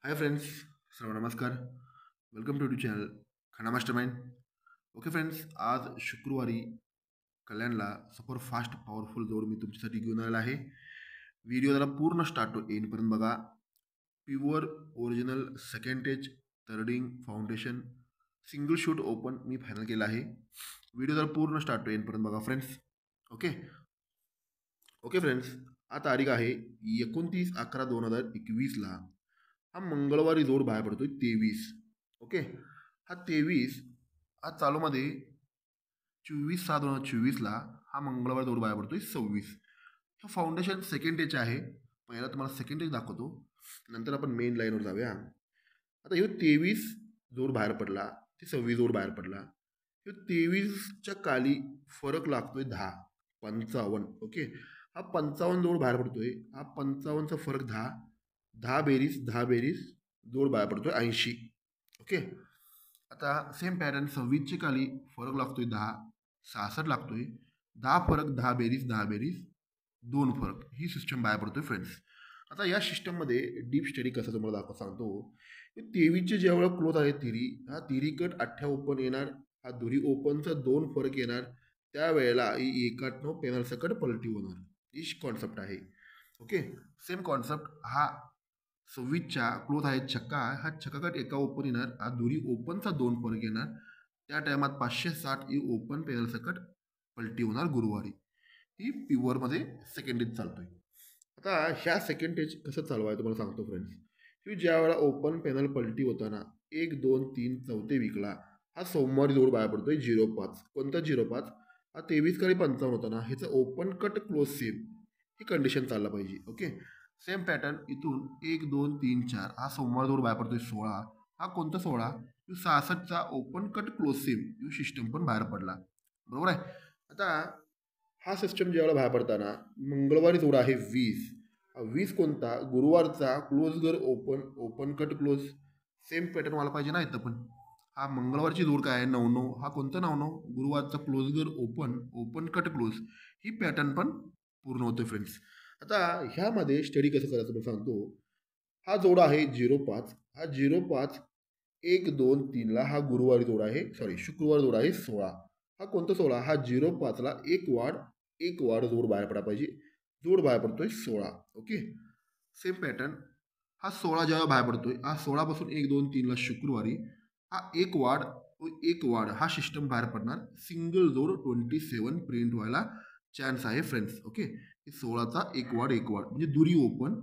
Hi friends, सर्व नमस्कार. Welcome to channel खाना मास्टरमाइंड. ओके फ्रेंड्स, आज शुक्रवारी कल्याणला सुपरफास्ट पॉवरफुल जोड मी तुमच्यासाठी घेऊन आलेला आहे. व्हिडिओ जरा पूर्ण स्टार्ट टू एंडपर्यंत बघा. प्युअर ओरिजिनल सेकंड एज थर्डिंग फाउंडेशन सिंगल शूट ओपन मी फायनल केला आहे. व्हिडिओ जरा पूर्ण स्टार्ट टू एंडपर्यंत बघा फ्रेंड्स. ओके ओके फ्रेंड्स, हा तारीख आहे 29/11/2021ला. हा मंगळवारी जोड बाहेर पडतोय 23. ओके, हा 23 हा चालूमध्ये 24/6/2024ला हा मंगळवार जोड बाहेर पडतोय 26. हा फाउंडेशन सेकंड डेचे आहे. पहिला तुम्हाला सेकंड डेज दाखवतो, नंतर आपण मेन लाईनवर जाऊया. आता ह्यो 23 जोड बाहेर पडला, ते 26 जोड बाहेर पडला. ह्यो 23च्या खाली फरक लागतोय 10, 55. ओके, हा 55 जोड बाहेर पडतोय. हा 55चा फरक 10, 10 बेरीज 10 बेरीज जोड बाहेर पडतोय 80. ओके, आता सेम पॅटर्न 26चे खाली फरक लागतोय 10, 66 लागतोय. 10 फरक 10 बेरीज 10 बेरीज 2 फरक ही सिस्टम बाहेर पडतोय फ्रेंड्स. आता या सिस्टममध्ये डीप स्टडी कसं तुम्हाला सांगतो. 23चे ज्यावेळेला क्लोज आहे तिरी, हा तिरी कट 8 ओपन येणार, हा दुरी ओपनचा 2 फरक येणार. त्यावेळेला ही 1/8 पेनल सकट पलटी होणार. ही कॉन्सेप्ट आहे. ओके, सेम कॉन्सेप्ट हा 26च्या क्लोज आहे छक्का, हा छक्काकट एका ओपन येणार, हा दुरी ओपनचा 2 फरक येणार. त्या टायमात 560 ही ओपन पेनल सकट पलटी होणार गुरुवारी. ही प्युअरमध्ये सेकंड डेज चालतोय. आता ह्या सेकंड डेज कसं चालवाय तुम्हाला सांगतो फ्रेंड्स. की ज्या वेळा ओपन पॅनल पलटी होताना 1 2 3 चौथे विकला, हा सोमवारी जोड बाहेर पडतोय 05. कोणता 05? हा 23 खाली 55 होताना ह्याचा ओपन कट क्लोज सेम ही कंडिशन चालला पाहिजे. ओके, सेम पॅटर्न इथून 1 2 3 4 हा सोमवार जोड बाहेर पडतोय 16. हा कोणता 16? 66चा ओपन कट क्लोज सेम यू सिस्टम पण बाहेर पडला. बरोबर आहे. आता हा सिस्टम ज्यावेळेला बाहेर पडताना मंगळवारी जोड आहे 20. हा 20 कोणता? गुरुवारचा क्लोज घर open open cut close. Same pattern व्हायला पाहिजे ना इथं पण. हा मंगळवारची जोड काय आहे 99. हा कोणता 99? गुरुवारचा क्लोज घर ओपन ओपन कट क्लोज ही पॅटर्न पण पूर्ण होते फ्रेंड्स. आता ह्यामध्ये स्टडी कसं करायचं मी सांगतो. हा जोड आहे 05. हा 05 1 2 3ला हा गुरुवारी जोड आहे, सॉरी शुक्रवार जोड आहे 16. हा कोणता 16? हा 05ला एक वाढ जोड बाहेर पडा पाहिजे. जोड बाहेर पडतोय 16. ओके, सेम पॅटर्न हा 16 जेव्हा बाहेर पडतोय, हा 16 पासून 1 2 3ला शुक्रवारी हा एक वाढ हा सिस्टम बाहेर पडणार. सिंगल जोड 27 प्रिंट व्हायला चान्स आहे फ्रेंड्स. ओके, 16चा एक वाढ म्हणजे दुरी open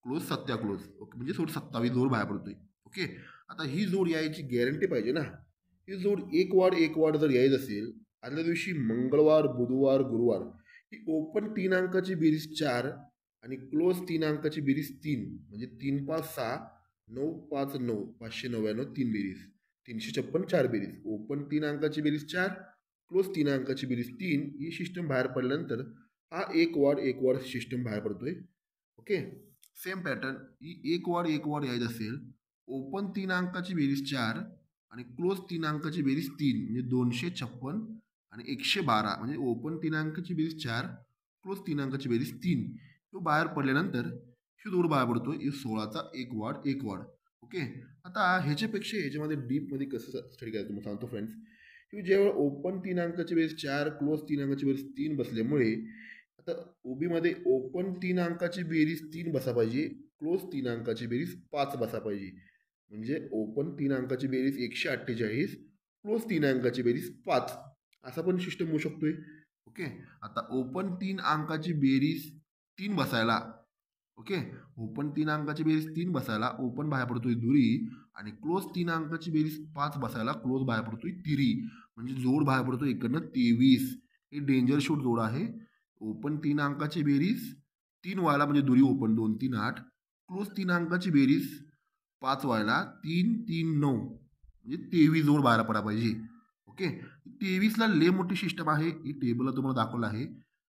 close Satya close. Okay, म्हणजे 27 जोड बाहेर पडतोय. ओके, आता ही जोड यायची गॅरंटी पाहिजे ना. ही जोड एक वाढ जर यायचं असेल, आदल्या दिवशी मंगळवार बुधवार गुरुवार ही ओपन 3 अंकाची बेरीज 4 आणि क्लोज 3 अंकाची बेरीज 3, म्हणजे 3 5 6 9 5 9 599 3 बेरीज 356 4 बेरीज. ओपन 3 अंकाची बेरीज 4, क्लोज 3 अंकाची बेरीज 3 ही सिस्टम बाहेर पडल्यानंतर हा एक वाढ सिस्टम बाहेर पडतोय. ओके, सेम पॅटर्न ही एक वाढ यायचं असेल, ओपन 3 अंकाची बेरीज 4 आणि क्लोज 3 अंकाची बेरीज 3, म्हणजे 256 आणि 112, म्हणजे ओपन 3 अंकाची बेरीज 4 क्लोज 3 अंकाची बेरीज 3 तो बाहेर पडल्यानंतर ही जोड बाहेर पडतो 16चा एक वाढ. ओके, आता ह्याच्यापेक्षा ह्याच्यामध्ये डीपमध्ये कसं स्टडी करायचं तुम्हाला सांगतो फ्रेंड्स. की जेव्हा ओपन 3 अंकाची बेरीज 4 क्लोज 3 अंकाची बेरीज 3 बसल्यामुळे आता ओबीमध्ये ओपन 3 अंकाची बेरीज 3 बसा पाहिजे, क्लोज 3 अंकाची बेरीज 5 बसा पाहिजे. म्हणजे ओपन 3 अंकाची बेरीज 148, क्लोज 3 अंकाची बेरीज 5 असा पण सिस्टम होऊ शकतोय. ओके, आता ओपन 3 अंकाची बेरीज 3 बसायला, ओके, ओपन 3 अंकाची बेरीज 3 बसायला ओपन बाहेर पडतोय दुरी आणि क्लोज 3 अंकाची बेरीज 5 बसायला क्लोज बाहेर पडतोय तिरी. म्हणजे जोड बाहेर पडतोय इकडनं 23. हे डेंजर शूट जोड आहे. ओपन 3 अंकाची बेरीज 3 व्हायला म्हणजे दुरी ओपन 2 3 8, क्लोज 3 अंकाची बेरीज 5 व्हायला 3 3 9, म्हणजे 23 जोड बाहेर पडा पाहिजे. ओके, 23ला लय मोठी सिस्टम आहे. ही टेबलला तुम्हाला दाखवलं आहे,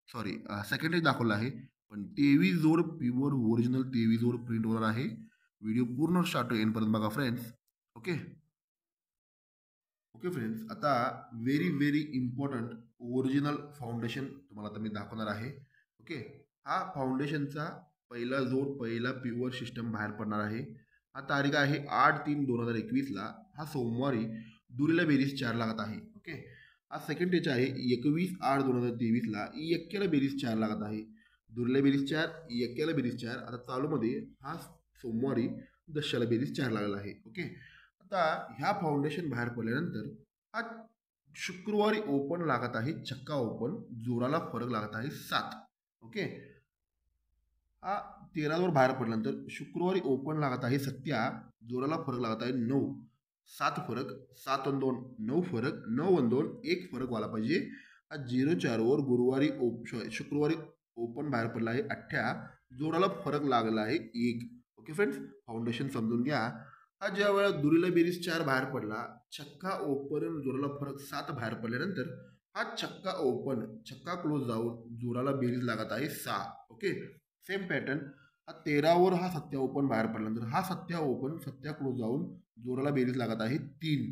सॉरी सेकंड दाखवलं आहे. पण 23 जोड प्युअर ओरिजिनल 23 जोड प्रिंट होणार आहे. व्हिडिओ पूर्ण स्टार्ट एंडपर्यंत बघा फ्रेंड्स. ओके ओके फ्रेंड्स, आता व्हेरी इम्पॉर्टंट ओरिजिनल फाउंडेशन तुम्हाला आता मी दाखवणार आहे. ओके, हा फाउंडेशनचा पहिला जोड पहिला प्युअर सिस्टम बाहेर पडणार आहे. हा तारीख आहे 8/3/2021ला. हा सोमवारी दुरीला बेरीज 4 लागत आहे. ओके. हा सेकंड डेच आहे 21/8/2023ला. एक्क्याला बेरीज 4 लागत आहे. दुरीला बेरीज 4, एक्क्याला बेरीज 4. आता चालूमध्ये हा सोमवारी दशाला बेरीज 4 लागलेला आहे. ओके. आता ह्या फाउंडेशन बाहेर पडल्यानंतर हा शुक्रवारी ओपन लागत आहे छक्का ओपन. जोराला फरक लागत आहे 7. ओके. हा 13वर बाहेर पडल्यानंतर शुक्रवारी ओपन लागत आहे सत्या. जोराला फरक लागत आहे 9. 7 फरक, 7 आणि 2 9 फरक, 9 आणि 2 1 फरक व्हायला पाहिजे. हा 04वर गुरुवारी शुक्रवारी ओपन बाहेर पडला आहे 8. जोराला फरक लागला आहे 1. ओके फ्रेंड्स, फाउंडेशन समजून घ्या. हा ज्या वेळा दुरीला बेरीज 4 बाहेर पडला, छक्का ओपन जोराला फरक 7 बाहेर पडल्यानंतर हा छक्का ओपन छक्का क्लोज जाऊन जोराला बेरीज लागत आहे 6. ओके. सेम पॅटर्न हा 13वर हा सत्या ओपन बाहेर पडल्यानंतर हा सत्या ओपन सत्या क्लोज जाऊन जोराला बेरीज लागत आहे 3.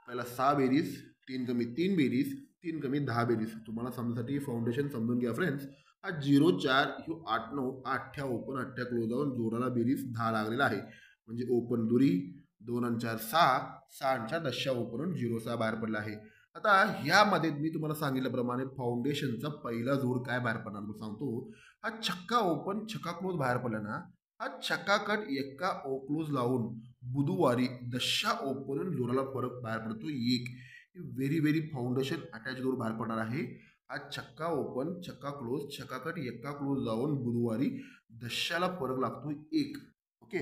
पहिला 6 बेरीज, 3 कमी 3 बेरीज, 3 कमी 10 बेरीज. तुम्हाला समजण्यासाठी फाउंडेशन समजून घ्या फ्रेंड्स. हा 04 ह्यो 8-9 8 ओपन 8 क्लोज जाऊन जोराला बेरीज 10 लागलेला आहे. म्हणजे ओपन दुरी 2 आणि 4 6, 6 आणि 4 10 ओपन 06 बाहेर पडला आहे. आता ह्यामध्ये मी तुम्हाला सांगितल्याप्रमाणे फाउंडेशनचा पहिला जोड काय बाहेर पडणार मी सांगतो. हा छक्का ओपन छक्का क्लोज बाहेर पडला ना, हा छक्का कट एक्का क्लोज लावून बुधवारी दशा ओपन जोराला फरक बाहेर पडतो 1. व्हेरी व्हेरी फाउंडेशन अटॅच जोड बाहेर पडणार आहे. हा छक्का ओपन छक्का क्लोज छक्का कट एक्का क्लोज जाऊन बुधवारी दशाला फरक लागतो 1. ओके.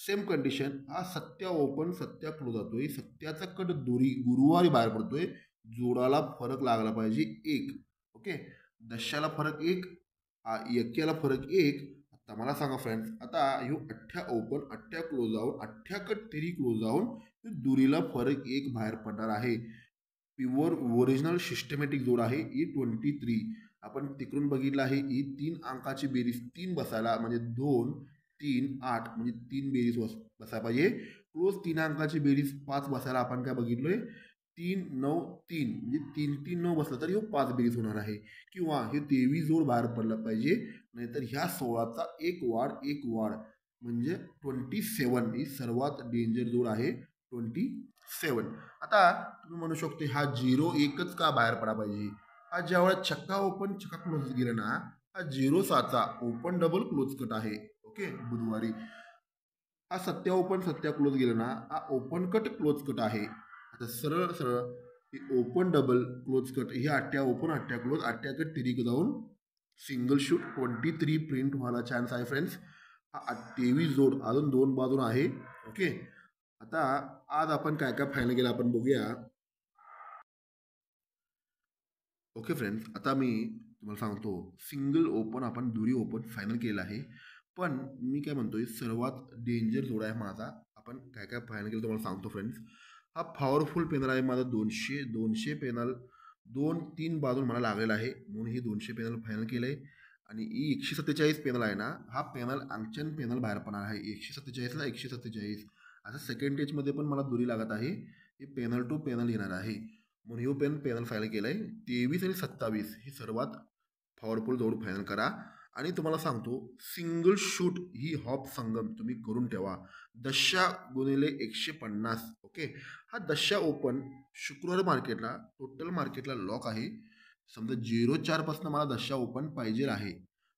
सेम कंडिशन हा सत्या ओपन सत्या क्लोज जातोय. सत्याचा कट दोरी गुरुवारी बाहेर पडतोय. जोडाला फरक लागला पाहिजे 1. ओके. दशाला फरक 1, एक्क्याला फरक 1. आता मला सांगा फ्रेंड्स, आता ह्यो 8 ओपन 8 क्लोज जाऊन 8 कट तेरी क्लोज जाऊन दुरीला फरक 1 बाहेर पडणार आहे. प्युअर ओरिजिनल सिस्टमॅटिक जोड आहे. E23 आपण तिकडून बघितलं आहे. ही 3 अंकाची बेरीज 3 बसायला म्हणजे 2 3 8 म्हणजे 3 बेरीज बसायला पाहिजे. क्लोज 3 अंकाची बेरीज 5 बसायला आपण काय बघितलोय 3 9 3 म्हणजे 3 3 9 बसला तर ह्यो 5 बेरीज होणार आहे. किंवा हे 23 जोड बाहेर पडला पाहिजे. नाहीतर ह्या 16चा एक वाढ म्हणजे 27 ही सर्वात डेंजर जोड आहे 27. आता तुम्ही म्हणू शकतो हा 0-1च का बाहेर पडा पाहिजे. हा ज्यावेळेस छक्का ओपन छक्का क्लोज गेला ना, हा 0-6चा ओपन डबल क्लोज कट आहे. ओके. बुधवारी हा सत्या ओपन सत्या क्लोज गेला ना, हा ओपन कट क्लोज कट आहे. आता सरळ सरळ ओपन डबल क्लोज कट ही 8 ओपन 8 क्लोज 8 कट तिरीक जाऊन सिंगल शूट 23 प्रिंट व्हायला चान्स आहे फ्रेंड्स. हा 23 जोड अजून 2 बाजून आहे. ओके. आता आज आपण काय काय फायनल केलं आपण बघूया. ओके फ्रेंड्स, आता मी तुम्हाला सांगतो सिंगल ओपन आपण दुरी ओपन फायनल केलं आहे. पण मी काय म्हणतोय सर्वात डेंजर जोड आहे माझा. आपण काय काय फायनल केलं तुम्हाला सांगतो फ्रेंड्स. हा पॉवरफुल पेनल आहे माझा 200 पेनल 2-3 बाजून मला लागलेला आहे. म्हणून ही 200 पेनल फायनल केलं आहे. आणि ही 147 पेनल आहे ना, हा पेनल अंगचन पेनल बाहेर पडणार आहे. 147ला 147 असं सेकंड टेचमध्ये पण मला दुरी लागत आहे. हे पेनल टू पेनल येणार आहे. म्हणून ह्यो पेनल फायनल केलं आहे. 23 आणि 27 ही सर्वात पॉवरफुल जोड फायनल करा. आणि तुम्हाला सांगतो सिंगल शूट ही हॉप संगम तुम्ही करून ठेवा. 10x150. ओके. हा 10 ओपन शुक्रवार मार्केटला टोटल मार्केटला लॉक आहे. समजा 04 पासून मला 10 ओपन पाहिजे आहे.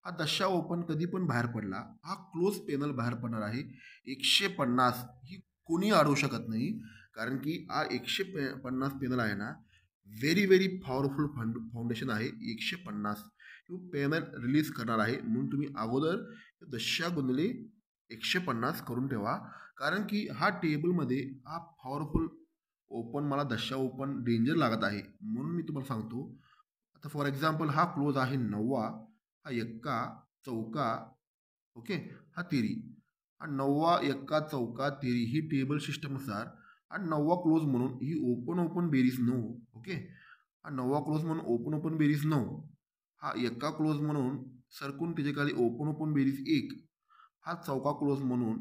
हा 10 ओपन कधी पण बाहेर पडला हा क्लोज पेनल बाहेर पडणार आहे. 150 ही कोणी अडवू शकत नाही. कारण की हा 150 पेनल आहे ना, व्हेरी व्हेरी पॉवरफुल फाउंडेशन आहे. 150 पेनल रिलीज करणार आहे. म्हणून तुम्ही अगोदर 10 गुणिले 150 करून ठेवा. कारण की हा टेबलमध्ये हा पॉवरफुल ओपन मला 10 ओपन डेंजर लागत आहे. म्हणून मी तुम्हाला सांगतो. आता फॉर एक्झाम्पल हा क्लोज आहे 9, हा एक्का चौका. ओके. हा तेरी हा 9 एक्का चौका तेरी ही टेबल सिस्टमनुसार हा 9 क्लोज म्हणून ही ओपन बेरीज 9. ओके. हा 9 क्लोज म्हणून ओपन बेरीज 9. हा एक्का क्लोज म्हणून सरकून त्याच्या खाली ओपन बेरीज 1. हा चौका क्लोज म्हणून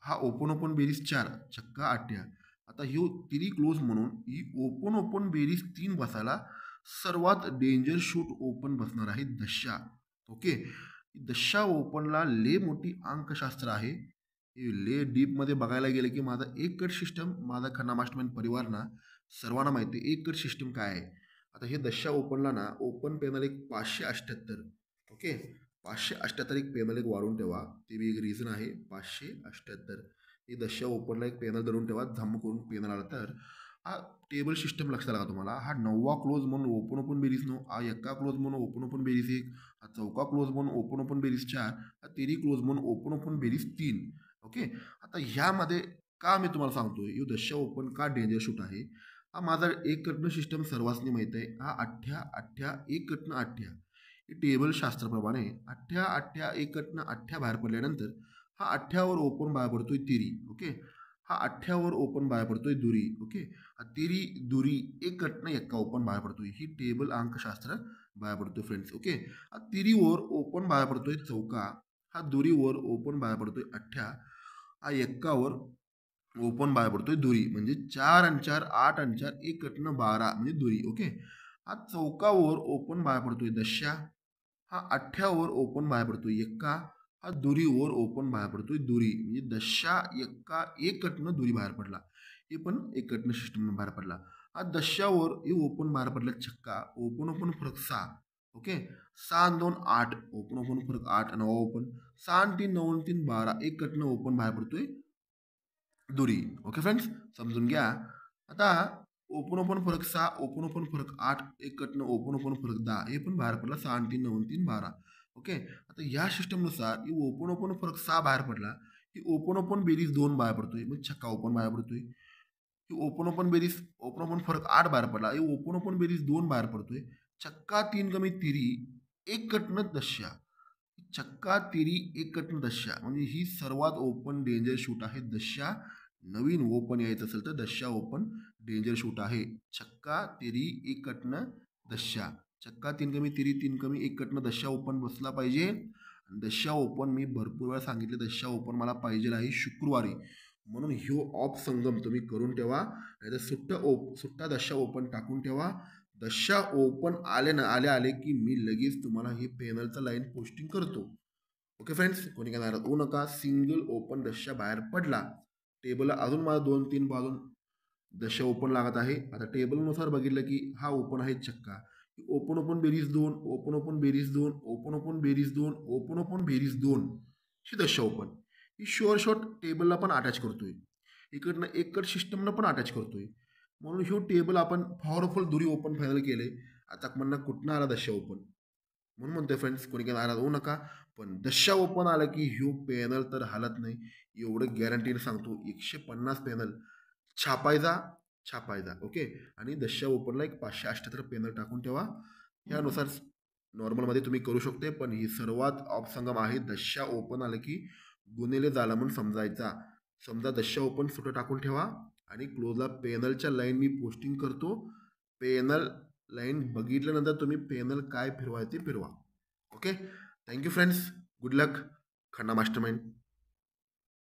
हा ओपन बेरीज 4 छक्का 8. आता ह्यो तिरी क्लोज म्हणून ही ओपन बेरीज 3 बसायला सर्वात डेंजर शूट ओपन बसणार आहे 10. ओके. 10 ओपनला लय मोठी अंकशास्त्र आहे. ले डीपमध्ये बघायला गेलं की माझा एक कट सिस्टम, माझा खन्ना मास्टरमाइंड परिवारना सर्वांना माहिती आहे एक कट सिस्टम काय आहे. आता हे दशा ओपनला ना ओपन पॅनल एक 578, ओके 578 एक पॅनल एक वाढून ठेवा. ते बी एक रिझन आहे 578. ही दशा ओपनला एक पॅनल धरून ठेवा, धम्म करून पॅनल आला तर हा टेबल सिस्टम लक्षात लागा तुम्हाला. हा 9वा क्लोज म्हणून ओपन ओपन बेरीज 9, हा 1 क्लोज म्हणून ओपन ओपन बेरीज 1, हा 4 क्लोज म्हणून ओपन ओपन बेरीज 4, हा 3 क्लोज म्हणून ओपन ओपन बेरीज 3. ओके. आता ह्यामध्ये का मी तुम्हाला सांगतोय ही दशा ओपन का डेंजर शूट आहे. हा माझा एक कटनं सिस्टम सर्वांनी माहीत आहे. हा 8 एक कटनं 8 टेबल शास्त्राप्रमाणे 8 एक कटनं 8 बाहेर पडल्यानंतर हा 8वर ओपन बाहेर पडतोय तिरी. ओके. हा 8वर ओपन बाहेर पडतोय दुरी. ओके. हा तिरी दुरी एक कटनं एक्का ओपन बाहेर पडतोय. ही टेबल अंकशास्त्र बाहेर पडतोय फ्रेंड्स. ओके. हा तिरीवर ओपन बाहेर पडतोय चौका. हा दुरीवर ओपन बाहेर पडतोय 8. हा एक्कावर ओपन बाहेर पडतोय दुरी. म्हणजे 4 आणि 4 8 आणि 4 एक कटनं 12 म्हणजे दुरी. ओके. हा चौकावर ओपन बाहेर पडतोय दशा. हा 8वर ओपन बाहेर पडतोय एक्का. हा दुरीवर ओपन बाहेर पडतोय दुरी. म्हणजे दशा एक्का एक कटनं दुरी बाहेर पडला. हे पण एक कटनं सिस्टम बाहेर पडला. हा दशावर हे ओपन बाहेर पडला छक्का. ओपन ओपन फरक 6. ओके. 6 आणि 2 8. ओपन ओपन फरक 8 9 ओपन. 6 आणि 3 9 आणि 3 12. एक कटनं ओपन बाहेर पडतोय दुरी. ओके फ्रेंड्स, समजून घ्या. आता ओपन ओपन फरक 6, ओपन ओपन फरक 8, एक कटनं ओपन ओपन फरक 10. हे पण बाहेर पडला 6 आणि 3 9 आणि 3 12. ओके. आता या सिस्टमनुसार ही ओपन ओपन फरक 6 बाहेर पडला. ही ओपन ओपन बेरीज 2 बाहेर पडतोय. मग छक्का ओपन बाहेर पडतोय. ही ओपन ओपन बेरीज ओपन ओपन फरक 8 बाहेर पडला. ही ओपन ओपन बेरीज 2 बाहेर पडतोय. छक्का 3 कमी तिरी एक कटनं दशा. छक्का तिरी एक कटनं दशा. म्हणजे ही सर्वात ओपन डेंजर शूट आहे दशा. नवीन ओपन यायचं असेल तर दशा ओपन डेंजर शूट आहे. छक्का तिरी एक कटनं दशा. छक्का 3 कमी तिरी 3 कमी एक कटनं दशा ओपन बसला पाहिजे. दशा ओपन मी भरपूर वेळा सांगितले दशा ओपन मला पाहिजे आहे शुक्रवारी. म्हणून ह्यो ऑफ संगम तुम्ही करून ठेवा. नाहीतर सुट्टा दशा ओपन टाकून ठेवा. दशा ओपन आले की मी लगेच तुम्हाला हे पॅनलचं लाईन पोस्टिंग करतो. ओके फ्रेंड्स, कोणी काय नाराज होऊ नका. सिंगल ओपन दशा बाहेर पडला. टेबलला अजून मला 2-3 बाजून दशा ओपन लागत आहे. आता टेबलनुसार बघितलं की हा ओपन आहे छक्का. ओपन ओपन बेरीज 2, ओपन ओपन बेरीज 2, ओपन ओपन बेरीज 2, ओपन ओपन बेरीज 2. ही दशा ओपन. ही शुअर शॉट टेबलला पण अटॅच करतोय. इकडनं एक कट सिस्टमनं पण अटॅच करतोय. म्हणून ह्यो टेबल आपण पॉवरफुल दुरी ओपन फायनल केले. आता म्हणणं कुठनं आला दशा ओपन. म्हणून म्हणतोय फ्रेंड्स, कोणी काय नाराज होऊ नका. पण दशा ओपन आला की ह्यो पॅनल तर हालत नाही. एवढं गॅरंटीने सांगतो. 150 पॅनल छापायचा. ओके. आणि दशा ओपनला एक 578 पॅनल टाकून ठेवा. ह्यानुसार नॉर्मलमध्ये तुम्ही करू शकते. पण ही सर्वात ऑपसंगम आहे. दशा ओपन आलं की गुन्हेले झाला म्हणून समजायचा. समजा दशा ओपन सुटं टाकून ठेवा. आणि क्लोजला पॅनलच्या लाईन मी पोस्टिंग करतो. पॅनल लाईन बघितल्यानंतर तुम्ही पॅनल काय फिरवायचे फिरवा. ओके. Thank you friends. गुड लक. खन्ना मास्टरमाइंड.